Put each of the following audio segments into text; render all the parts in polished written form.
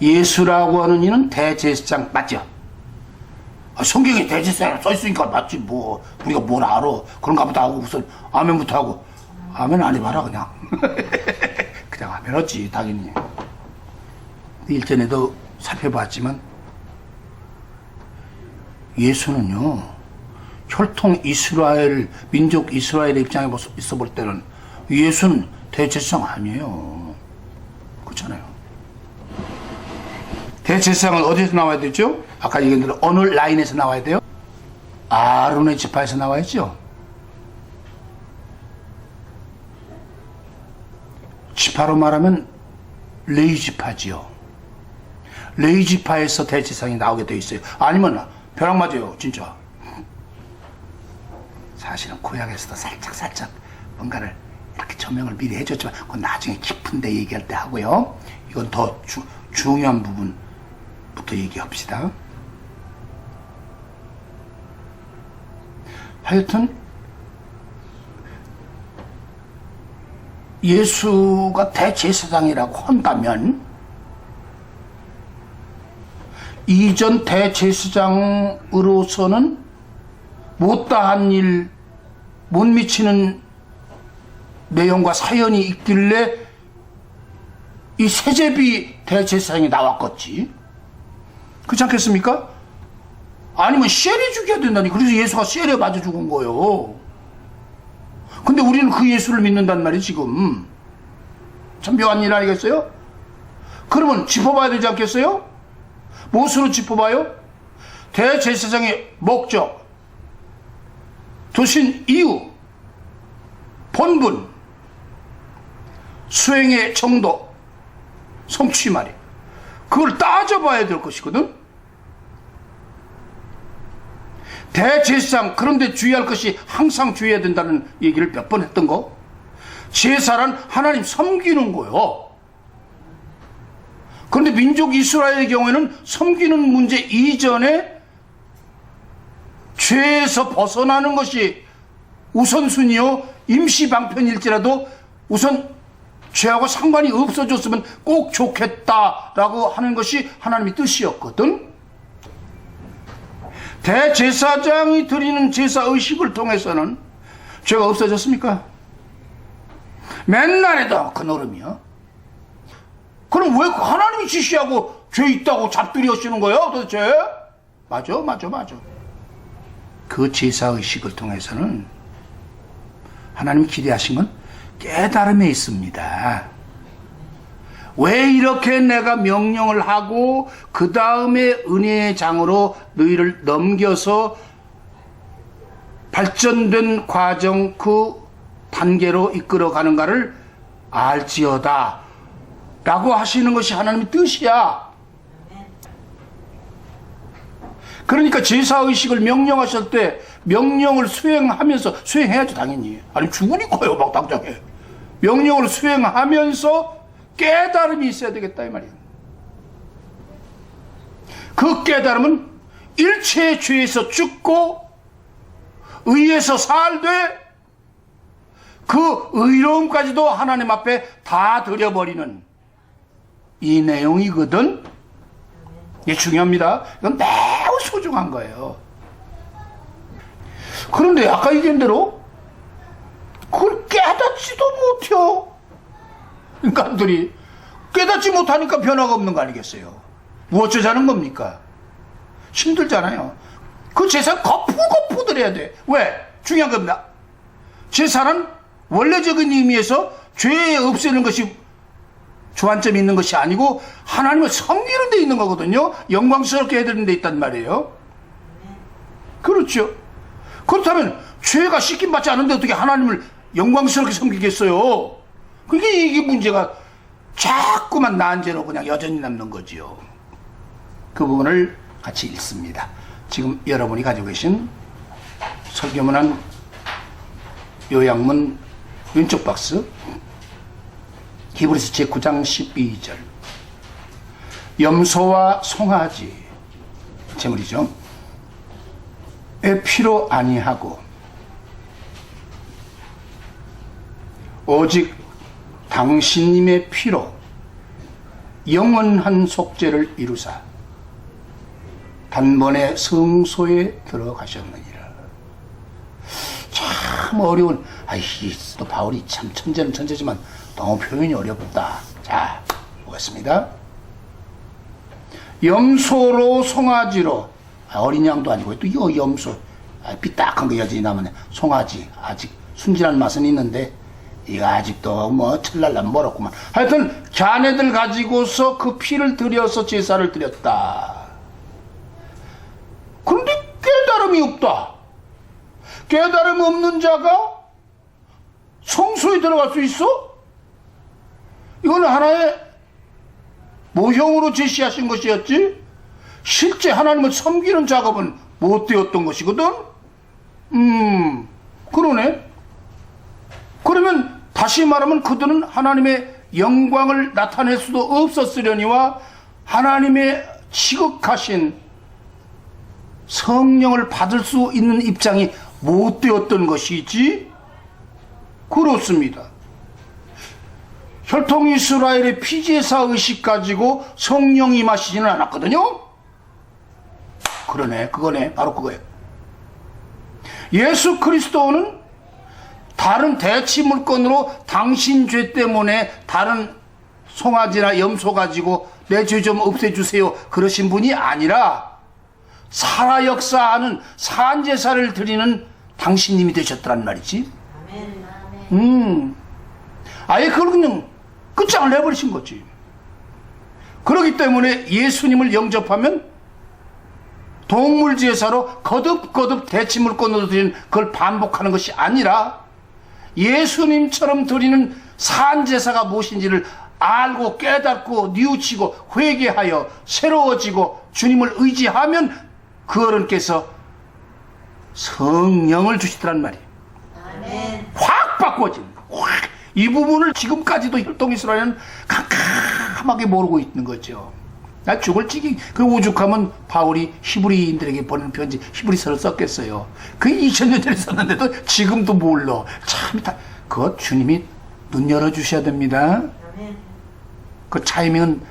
예수라고 하는 이는 대제사장 맞죠? 성경에 대제사장 써있으니까 맞지 뭐 우리가 뭘 알아. 그런가 보다 하고 무슨 아멘부터 하고 아멘 안 해봐라 그냥. 그냥 아멘 하지 당연히. 일전에도 살펴봤지만 예수는요 혈통 이스라엘 민족 이스라엘의 입장에 있어 볼 때는 예수는 대제사장 아니에요. 그렇잖아요. 대제사장은 어디서 나와야 되죠? 아까 얘기한 대로 어느 라인에서 나와야 돼요? 아론의 지파에서 나와야죠. 지파로 말하면 레위 지파지요. 레위 지파에서 대제사장이 나오게 돼 있어요. 아니면 벼락 맞아요 진짜. 사실은 구약에서도 살짝 뭔가를 이렇게 조명을 미리 해줬지만 그건 나중에 깊은데 얘기할 때 하고요. 이건 더 중요한 부분부터 얘기합시다. 하여튼 예수가 대제사장이라고 한다면 이전 대제사장으로서는 못다한 일, 못 미치는 내용과 사연이 있길래 이 세제비 대제사장이 나왔겠지. 그렇지 않겠습니까? 아니면 쉐리 죽여야 된다니. 그래서 예수가 쉐리에 맞아 죽은 거예요. 근데 우리는 그 예수를 믿는단 말이에요 지금. 참 묘한 일 아니겠어요? 그러면 짚어봐야 되지 않겠어요? 무엇으로 짚어봐요? 대제사장의 목적, 두신 이유, 본분, 수행의 정도, 성취 말이에요. 그걸 따져봐야 될 것이거든. 대제사장, 그런데 주의할 것이 항상 주의해야 된다는 얘기를 몇 번 했던 거. 제사란 하나님 섬기는 거요. 그런데 민족 이스라엘의 경우에는 섬기는 문제 이전에 죄에서 벗어나는 것이 우선순위요. 임시방편일지라도 우선 죄하고 상관이 없어졌으면 꼭 좋겠다라고 하는 것이 하나님의 뜻이었거든. 대제사장이 드리는 제사의식을 통해서는 죄가 없어졌습니까? 맨날 해도 그 노름이요. 그럼 왜 하나님이 지시하고 죄 있다고 잡들이 하시는 거예요 도대체? 맞아. 그 제사의식을 통해서는 하나님이 기대하신 건 깨달음에 있습니다. 왜 이렇게 내가 명령을 하고 그 다음에 은혜의 장으로 너희를 넘겨서 발전된 과정 그 단계로 이끌어가는가를 알지어다 라고 하시는 것이 하나님의 뜻이야. 그러니까 제사의식을 명령하실 때 명령을 수행하면서, 수행해야죠 당연히. 아니 죽으니까요 막 당장에. 명령을 수행하면서 깨달음이 있어야 되겠다 이 말이에요. 그 깨달음은 일체의 죄에서 죽고 의에서 살되 그 의로움까지도 하나님 앞에 다 드려버리는 이 내용이거든. 이게 중요합니다. 이건 매우 소중한 거예요. 그런데 아까 얘기한 대로 그걸 깨닫지도 못해요. 인간들이 깨닫지 못하니까 변화가 없는 거 아니겠어요? 무엇쩌자는 겁니까? 힘들잖아요. 그 제사 거푸 드려야 돼. 왜? 중요한 겁니다. 제사는 원래적인 의미에서 죄 없애는 것이 주안점이 있는 것이 아니고 하나님을 섬기는 데 있는 거거든요. 영광스럽게 해드리는 데 있단 말이에요. 그렇죠. 그렇다면 죄가 씻김받지 않은데 어떻게 하나님을 영광스럽게 섬기겠어요? 그게 이게 문제가 자꾸만 난제로 그냥 여전히 남는 거지요. 그 부분을 같이 읽습니다. 지금 여러분이 가지고 계신 설교문안 요약문 왼쪽 박스 히브리서 제9장 12절 염소와 송아지 제물이죠. 의 피로 아니하고 오직 당신님의 피로 영원한 속죄를 이루사 단번에 성소에 들어가셨느니라. 참 어려운, 또 바울이 참 천재는 천재지만 너무 표현이 어렵다. 자, 보겠습니다. 염소로 송아지로, 어린 양도 아니고 또 이 염소, 삐딱한 거 여전히 남았네. 송아지, 아직 순진한 맛은 있는데 이거 아직도 뭐 철날날 멀었구만. 하여튼 자네들 가지고서 그 피를 들여서 제사를 드렸다. 그런데 깨달음이 없다. 깨달음 없는 자가 성소에 들어갈 수 있어? 이건 하나의 모형으로 제시하신 것이었지, 실제 하나님을 섬기는 작업은 못 되었던 것이거든. 그러네. 그러면 다시 말하면 그들은 하나님의 영광을 나타낼 수도 없었으려니와 하나님의 지극하신 성령을 받을 수 있는 입장이 못 되었던 것이지. 그렇습니다. 혈통 이스라엘의 피제사 의식 가지고 성령이 임하시지는 않았거든요. 그러네, 그거네, 바로 그거예요. 예수 그리스도는 다른 대치 물건으로 당신 죄 때문에 다른 송아지나 염소 가지고 내 죄 좀 없애주세요 그러신 분이 아니라 살아 역사하는 산제사를 드리는 당신님이 되셨더란 말이지. 아예 그걸 그냥 끝장을 내버리신 거지. 그렇기 때문에 예수님을 영접하면 동물 제사로 거듭거듭 대치물건으로 드리는 그걸 반복하는 것이 아니라 예수님처럼 드리는 산제사가 무엇인지를 알고 깨닫고 뉘우치고 회개하여 새로워지고 주님을 의지하면 그 어른께서 성령을 주시더란 말이에요. 아멘. 확 바꿔진, 이 부분을 지금까지도 혈통 이스라엘은 캄캄하게 모르고 있는 거죠. 나 죽을 지기, 그 오죽하면 바울이 히브리인들에게 보내는 편지 히브리서를 썼겠어요. 그게 2000년 전에 썼는데도 지금도 몰라. 참, 그거 주님이 눈 열어주셔야 됩니다. 그 차이밍은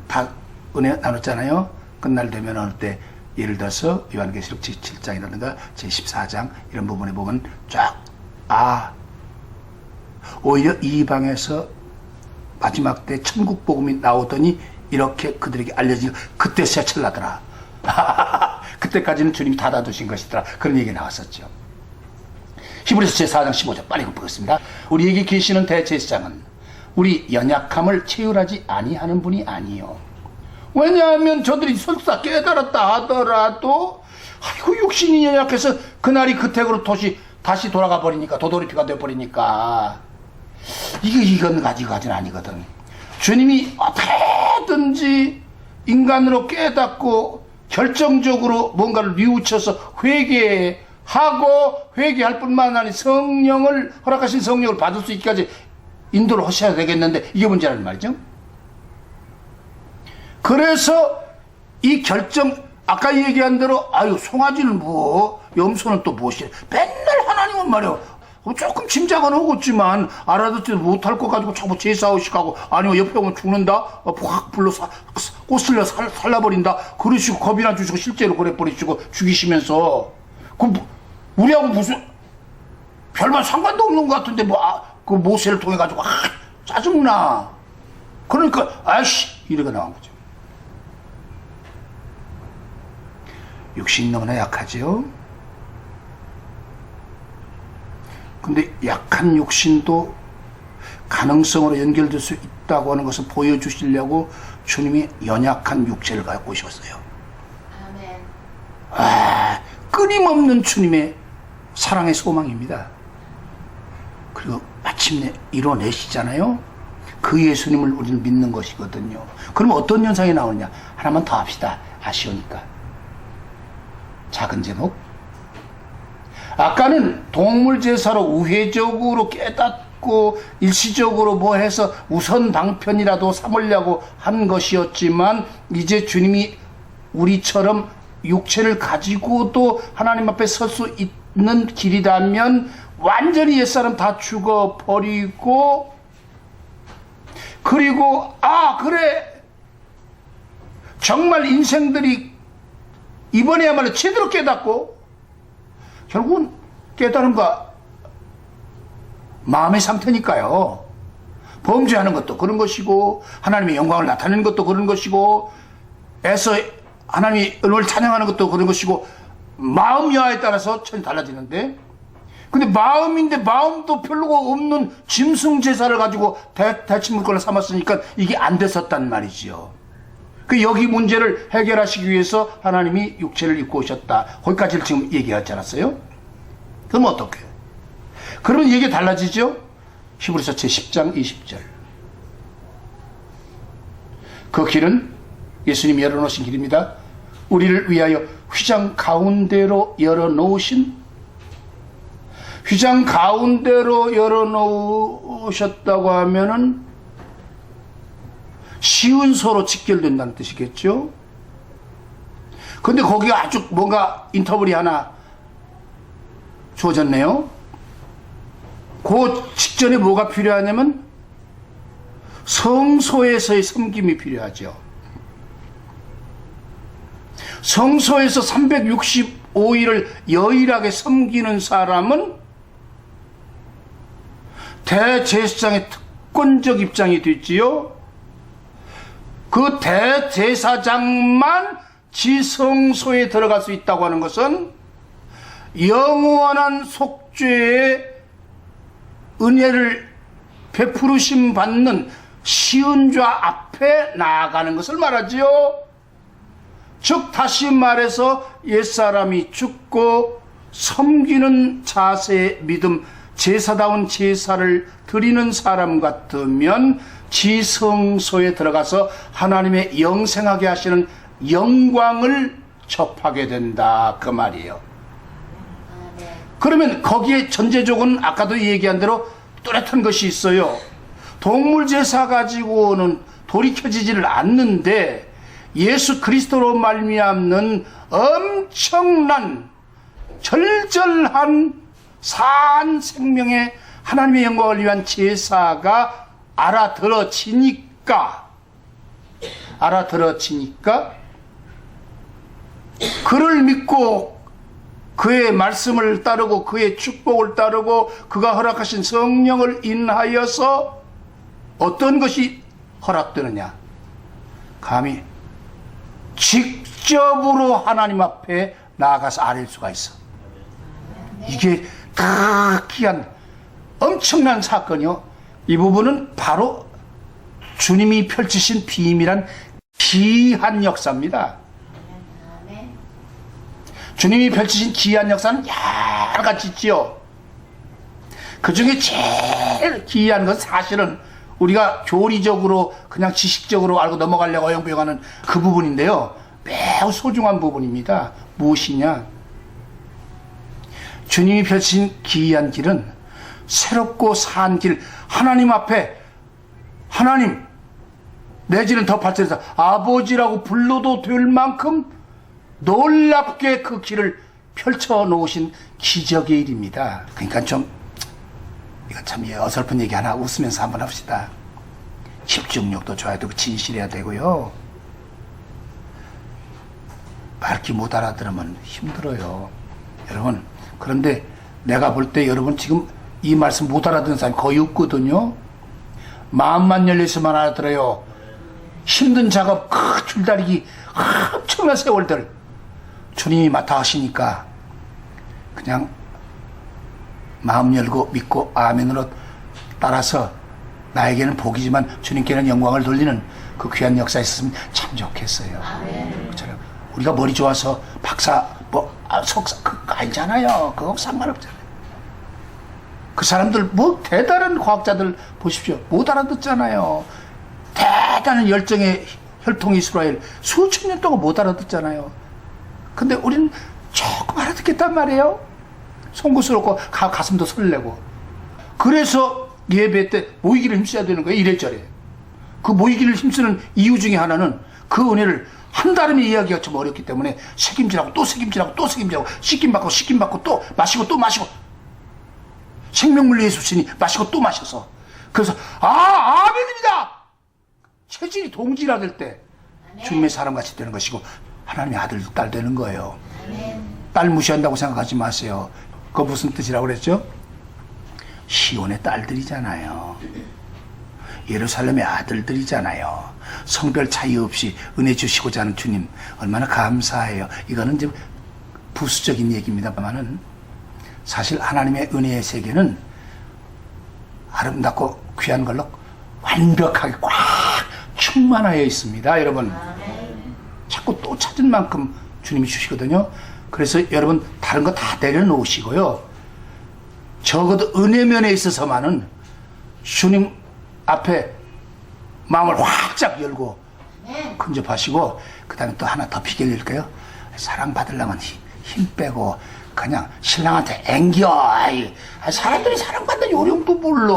다 은혜 나눴잖아요. 끝날 되면 어느 때 예를 들어서 요한계시록 제7장이라든가 제14장 이런 부분에 보면 쫙, 오히려 이방에서 마지막 때 천국 복음이 나오더니 이렇게 그들에게 알려지고 그때 세철 나더라. 그때까지는 주님이 닫아두신 것이더라. 그런 얘기 나왔었죠. 히브리서 제4장 15절 빨리 보겠습니다. 우리에게 계시는 대제사장은 우리 연약함을 체휼하지 아니하는 분이 아니요. 왜냐하면 저들이 설사 깨달았다 하더라도 아이고 육신이 연약해서 그날이 그택으로 다시 돌아가 버리니까 도돌이피가 되어버리니까 이건 가지는 아니거든. 주님이 어떻게든지 인간으로 깨닫고 결정적으로 뭔가를 뉘우쳐서 회개하고 회개할 뿐만 아니라 성령을 허락하신 성령을 받을 수 있기까지 인도를 하셔야 되겠는데 이게 문제라는 말이죠. 그래서 이 결정, 아까 얘기한 대로 송아지는 뭐 염소는 또 무엇이래. 맨날 하나님은 말이야 조금 짐작은 하겠지만 알아듣지도 못할 것 가지고 자꾸 제사의식하고 아니면 옆에 오면 죽는다 확 불러 꼬슬려 살라버린다 그러시고 겁이나 주시고 실제로 그래 버리시고 죽이시면서 우리하고 무슨 별반 상관도 없는 것 같은데 그 모세를 통해 가지고 짜증나. 그러니까 이래가 나온 거죠. 육신이 너무나 약하죠. 근데 약한 육신도 가능성으로 연결될 수 있다고 하는 것을 보여주시려고 주님이 연약한 육체를 갖고 오셨어요. 아멘. 끊임없는 주님의 사랑의 소망입니다. 그리고 마침내 이뤄내시잖아요. 그 예수님을 우리는 믿는 것이거든요. 그러면 어떤 현상이 나오느냐. 하나만 더 합시다. 아쉬우니까. 작은 제목. 아까는 동물 제사로 우회적으로 깨닫고 일시적으로 뭐 해서 우선 방편이라도 삼으려고 한 것이었지만 이제 주님이 우리처럼 육체를 가지고도 하나님 앞에 설 수 있는 길이라면 완전히 옛사람 다 죽어버리고 그리고 그래 정말 인생들이 이번에야말로 제대로 깨닫고 결국은 깨달음과 마음의 상태니까요. 범죄하는 것도 그런 것이고 하나님의 영광을 나타내는 것도 그런 것이고 애써 하나님의 은혜를 찬양하는 것도 그런 것이고 마음 여하에 따라서 전혀 달라지는데, 근데 마음인데 마음도 별로가 없는 짐승 제사를 가지고 대침물건을 삼았으니까 이게 안 됐었단 말이지요. 그 여기 문제를 해결하시기 위해서 하나님이 육체를 입고 오셨다. 거기까지를 지금 얘기하지 않았어요? 그럼 어떻게? 그러면 얘기 달라지죠? 히브리서 제10장 20절. 그 길은 예수님이 열어놓으신 길입니다. 우리를 위하여 휘장 가운데로 열어놓으신, 휘장 가운데로 열어놓으셨다고 하면은 시은소로 직결된다는 뜻이겠죠. 근데 거기에 아주 뭔가 인터벌이 하나 주어졌네요. 그 직전에 뭐가 필요하냐면 성소에서의 섬김이 필요하죠. 성소에서 365일을 여일하게 섬기는 사람은 대제사장의 특권적 입장이 됐지요. 그 대제사장만 지성소에 들어갈 수 있다고 하는 것은 영원한 속죄의 은혜를 베푸르심 받는 시은좌 앞에 나아가는 것을 말하지요. 즉 다시 말해서 옛사람이 죽고 섬기는 자세의 믿음, 제사다운 제사를 드리는 사람 같으면 지성소에 들어가서 하나님의 영생하게 하시는 영광을 접하게 된다, 그 말이에요. 그러면 거기에 전제조건은 아까도 얘기한 대로 뚜렷한 것이 있어요. 동물 제사 가지고는 돌이켜지지를 않는데 예수 그리스도로 말미암는 엄청난 절절한 산 생명의 하나님의 영광을 위한 제사가 알아들어지니까 그를 믿고 그의 말씀을 따르고 그의 축복을 따르고 그가 허락하신 성령을 인하여서 어떤 것이 허락되느냐? 감히 직접으로 하나님 앞에 나아가서 아뢰일 수가 있어. 이게 특이한 엄청난 사건이요. 이 부분은 바로 주님이 펼치신 비밀한 귀한 역사입니다. 주님이 펼치신 귀한 역사는 여러 가지 있지요. 그 중에 제일 귀한 건 사실은 우리가 교리적으로 그냥 지식적으로 알고 넘어가려고 어영부영하는 그 부분인데요. 매우 소중한 부분입니다. 무엇이냐? 주님이 펼친 귀한 길은 새롭고 산 길, 하나님 앞에 하나님 내지는 더 발전해서 아버지라고 불러도 될 만큼 놀랍게 그 길을 펼쳐놓으신 기적의 일입니다. 그러니까 좀 이거 참 어설픈 얘기 하나 웃으면서 한번 합시다. 집중력도 좋아야 되고 진실해야 되고요. 밝게 못 알아들으면 힘들어요. 여러분, 그런데 내가 볼 때 여러분 지금 이 말씀 못 알아듣는 사람이 거의 없거든요. 마음만 열려있으면 알아들어요. 힘든 작업, 줄다리기, 엄청난 세월들 주님이 맡아 하시니까 그냥 마음 열고 믿고 아멘으로 따라서 나에게는 복이지만 주님께는 영광을 돌리는 그 귀한 역사에 있었으면 참 좋겠어요. 그렇잖아요. 우리가 머리 좋아서 박사, 석사 그거 아니잖아요. 그거 상관없잖아요. 그 사람들 대단한 과학자들 보십시오. 못 알아듣잖아요. 대단한 열정의 혈통 이스라엘 수천 년 동안 못 알아듣잖아요. 근데 우리는 조금 알아듣겠단 말이에요. 송구스럽고 가슴도 설레고. 그래서 예배 때 모이기를 힘써야 되는 거예요. 이래저래. 그 모이기를 힘쓰는 이유 중에 하나는 그 은혜를 한다름에 이야기가 좀 어렵기 때문에 책임지라고 또 책임지라고 또 책임지라고 씻김받고 또 마시고 또 마시고 생명물 예수 주시니 마시고 또 마셔서 그래서 아멘입니다. 체질이 동질화 될 때 주님의 사람같이 되는 것이고 하나님의 아들, 딸 되는 거예요. 딸 무시한다고 생각하지 마세요. 그거 무슨 뜻이라고 그랬죠? 시온의 딸들이잖아요. 예루살렘의 아들들이잖아요. 성별 차이 없이 은혜 주시고자 하는 주님 얼마나 감사해요. 이거는 이제 부수적인 얘기입니다만은 사실 하나님의 은혜의 세계는 아름답고 귀한 걸로 완벽하게 꽉 충만하여 있습니다. 여러분 자꾸 또 찾은 만큼 주님이 주시거든요. 그래서 여러분 다른 거 다 내려놓으시고요. 적어도 은혜면에 있어서만은 주님 앞에 마음을 활짝 열고 근접하시고 그 다음에 또 하나 더 비결일까요? 사랑받으려면 힘 빼고 그냥 신랑한테 앵겨. 사람들이 사랑받는 요령도 몰라.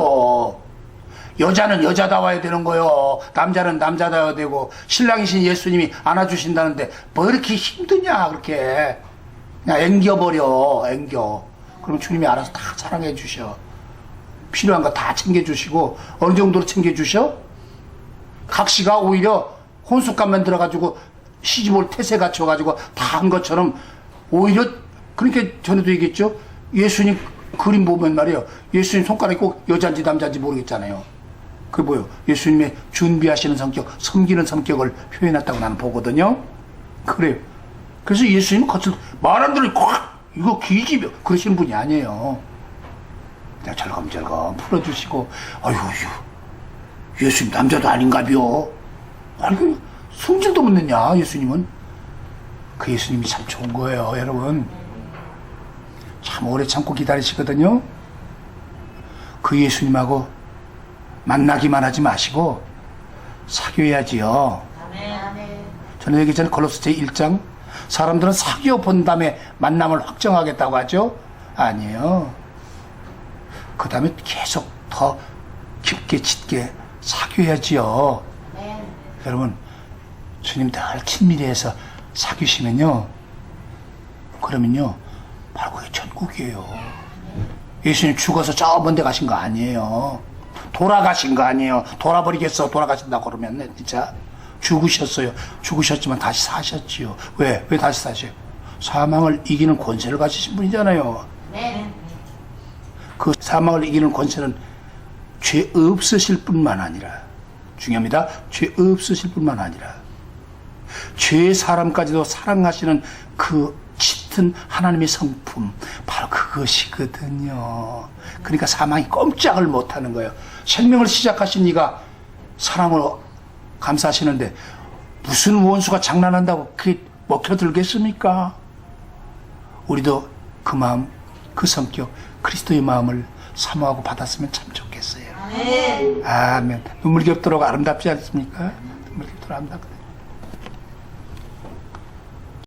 여자는 여자다워야 되는 거요. 남자는 남자다워야 되고 신랑이신 예수님이 안아주신다는데 뭐 이렇게 힘드냐 그렇게. 그냥 앵겨버려. 앵겨. 그럼 주님이 알아서 다 사랑해 주셔. 필요한 거 다 챙겨주시고 어느 정도로 챙겨주셔? 각시가 오히려 혼숙감만 들어가지고 시집올 태세 갖춰가지고 다 한 것처럼 오히려 그러니까 전에도 얘기했죠. 예수님 그림 보면 말이에요. 예수님 손가락이 꼭 여자인지 남자인지 모르겠잖아요. 그게 뭐예요? 예수님의 준비하시는 성격, 섬기는 성격을 표현했다고 나는 보거든요. 그래요. 그래서 예수님은 겉을 말 안 들으니 콱 이거 기집애 그러시는 분이 아니에요. 그냥 절검절검 풀어주시고 아유 예수님 남자도 아닌가벼. 아니 성질도 못 냈냐 예수님은. 그 예수님이 참 좋은 거예요 여러분. 참 오래 참고 기다리시거든요. 그 예수님하고 만나기만 하지 마시고 사귀어야지요. 저는 얘기 전에 골로새 제1장 사람들은 사귀어 본 다음에 만남을 확정하겠다고 하죠. 아니에요. 그 다음에 계속 더 깊게 짙게 사귀어야지요. 여러분 주님 늘 친밀히해서 사귀시면요 그러면요 바로 그게 천국이에요. 예수님 죽어서 저 먼 데 가신 거 아니에요. 돌아가신 거 아니에요. 돌아버리겠어 돌아가신다고 그러면 진짜 죽으셨어요. 죽으셨지만 다시 사셨지요. 왜 다시 사셔요? 사망을 이기는 권세를 가지신 분이잖아요. 그 사망을 이기는 권세는 죄 없으실 뿐만 아니라 중요합니다. 죄 없으실 뿐만 아니라 죄의 사람까지도 사랑하시는 그 짙은 하나님의 성품 바로 그것이거든요. 그러니까 사망이 꼼짝을 못하는 거예요. 생명을 시작하신 이가 사랑으로 감사하시는데 무슨 원수가 장난한다고 그게 먹혀들겠습니까? 우리도 그 마음 그 성격 그리스도의 마음을 사모하고 받았으면 참 좋겠어요. 아멘. 눈물겹도록 아름답지 않습니까? 눈물겹도록 아름답다.